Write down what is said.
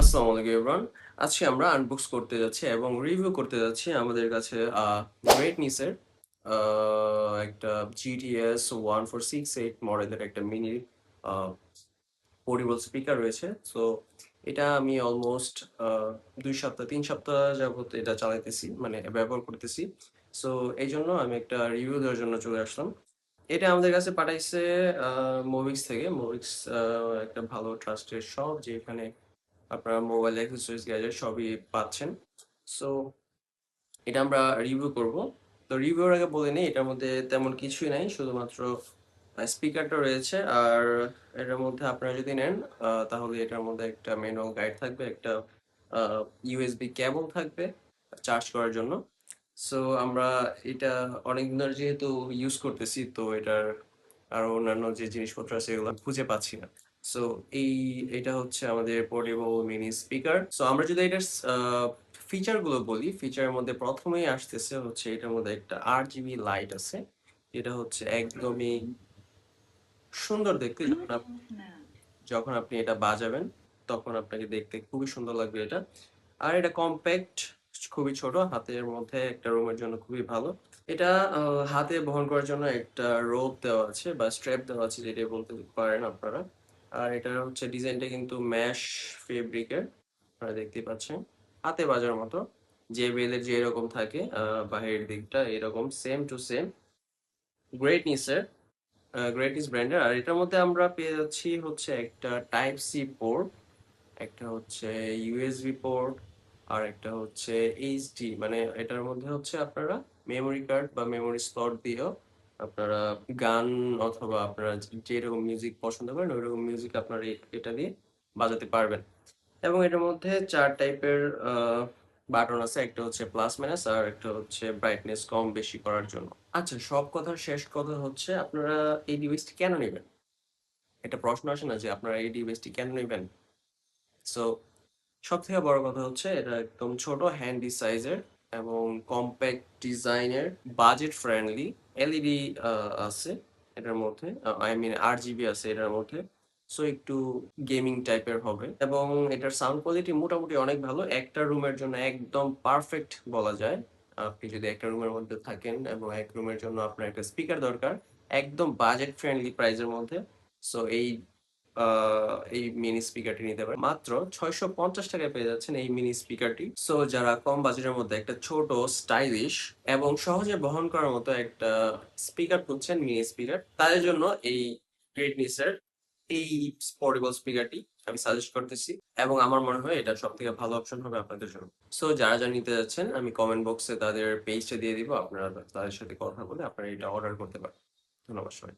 আসসালামু আলাইকুম এভরিওয়ান। আজকে আমরা আনবক্স করতে যাচ্ছি এবং রিভিউ করতে যাচ্ছি আমাদের কাছে গ্রেট নিসের একটা GTS 1468 মডেলের একটা মিনি পোর্টেবল স্পিকার রয়েছে। সো এটা আমি অলমোস্ট 2 সপ্তাহ 3 সপ্তাহ যাবত এটা চালাইতেছি, মানে ব্যবহার করতেছি। সো এই জন্য আমি একটা রিভিউ দেওয়ার জন্য চলে আসলাম। এটা আমাদের কাছে পাঠাইছে মুভিক্স থেকে। মুভিক্স একটা ভালো ট্রাস্টেড শপ, যেখানে আপনারা মোবাইল অ্যাক্সেসরিজ গ্যাজেট সবই পাচ্ছেন। সো এটা আমরা রিভিউ করব। তো রিভিউর আগে বলে নিই, এটার মধ্যে তেমন কিছুই নাই, শুধুমাত্র স্পিকারটা রয়েছে। আর এটার মধ্যে আপনারা যদি নেন তাহলে এটার মধ্যে একটা ম্যানুয়াল গাইড থাকবে, একটা ইউএসবি কেবল থাকবে চার্জ করার জন্য। সো আমরা এটা অনেকদিন ধরে যেহেতু ইউজ করতেছি, তো এটার আরো অন্যান্য যে জিনিসপত্র আছে এগুলো খুঁজে পাচ্ছি না। সো এটা হচ্ছে আমাদের পোর্টেবল মিনি স্পিকার। সো আমরা যদি এটার ফিচার গুলো বলি, ফিচারের মধ্যে প্রথমেই আসতেছে হচ্ছে এটার মধ্যে একটা RGB লাইট আছে। এটা হচ্ছে একদমই সুন্দর দেখতে। যখন আপনি এটা বাজাবেন তখন আপনাকে দেখতে খুবই সুন্দর লাগবে এটা। আর এটা কম্প্যাক্ট, খুবই ছোট, হাতের মধ্যে একটা রুমের জন্য খুবই ভালো। এটা হাতে বহন করার জন্য একটা রোপ দেওয়া আছে বা স্ট্র্যাপ দেওয়া আছে, যেটা বলতে পারেন আপনারা। আর এটা হচ্ছে ডিজাইনটা কিন্তু ম্যাশ ফেব্রিকের, আপনারা দেখতেই পাচ্ছেন, হাতে বাজার মতো। যে বেলের যে এরকম থাকে বাহিরের দিকটা এরকম সেম টু সেম গ্রেট নিসের, গ্রেটিস ব্র্যান্ডের। আর এটার মধ্যে আমরা পেয়ে যাচ্ছি হচ্ছে একটা টাইপ সি পোর্ট, একটা হচ্ছে ইউএসবি পোর্ট, আর একটা হচ্ছে এইচডি। মানে এটার মধ্যে হচ্ছে আপনারা মেমোরি কার্ড বা মেমোরি স্লট দিয়েও আপনারা গান অথবা আপনারা যেরকম মিউজিক পছন্দ করেন ওইরকম মিউজিক আপনারা এটা দিয়ে বাজাতে পারবেন। এবং এটার মধ্যে 4 টাইপের বাটন আছে, একটা হচ্ছে প্লাস মাইনাস আর একটা হচ্ছে ব্রাইটনেস কম বেশি করার জন্য। আচ্ছা, সব কথার শেষ কথা হচ্ছে আপনারা এই ডিভাইসটি কেন নেবেন? একটা প্রশ্ন আসে না যে আপনারা এই ডিভাইসটি কেন নেবেন? সো সব থেকে বড় কথা হচ্ছে এটা একদম ছোট হ্যান্ডি সাইজের এবং কম্প্যাক্ট ডিজাইনের, বাজেট ফ্রেন্ডলি। এলইডি আছে এটার মধ্যে, আই মিন RGB আছে এটার মধ্যে। সো একটু গেমিং টাইপের হবে এবং এটার সাউন্ড কোয়ালিটি মোটামুটি অনেক ভালো, একটা রুমের জন্য একদম পারফেক্ট বলা যায়। আপনি যদি একটা রুমের মধ্যে থাকেন এবং এক রুমের জন্য আপনার একটা স্পিকার দরকার, একদম বাজেট ফ্রেন্ডলি প্রাইসের মধ্যে। সো এই মিনি স্পিকারটি নিতে পারেন মাত্র 650 টাকায় পেয়ে যাচ্ছেন এই মিনি স্পিকারটি। সো যারা কম বাজেটের মধ্যে একটা ছোট, স্টাইলিশ এবং সহজে বহন করার মতো একটা স্পিকার খুঁজছেন, মিনি স্পিকার, তাদের জন্য এই গ্রেটনিসের এই পোর্টেবল স্পিকারটি আমি সাজেস্ট করতেছি। এবং আমার মনে হয় এটা সব থেকে ভালো অপশন হবে আপনাদের জন্য। সো যারা যারা নিতে যাচ্ছেন আমি কমেন্ট বক্সে তাদের পেজটা দিয়ে দিব, আপনারা তাদের সাথে কথা বলে আপনারা এটা অর্ডার করতে পারেন। ধন্যবাদ সবাই।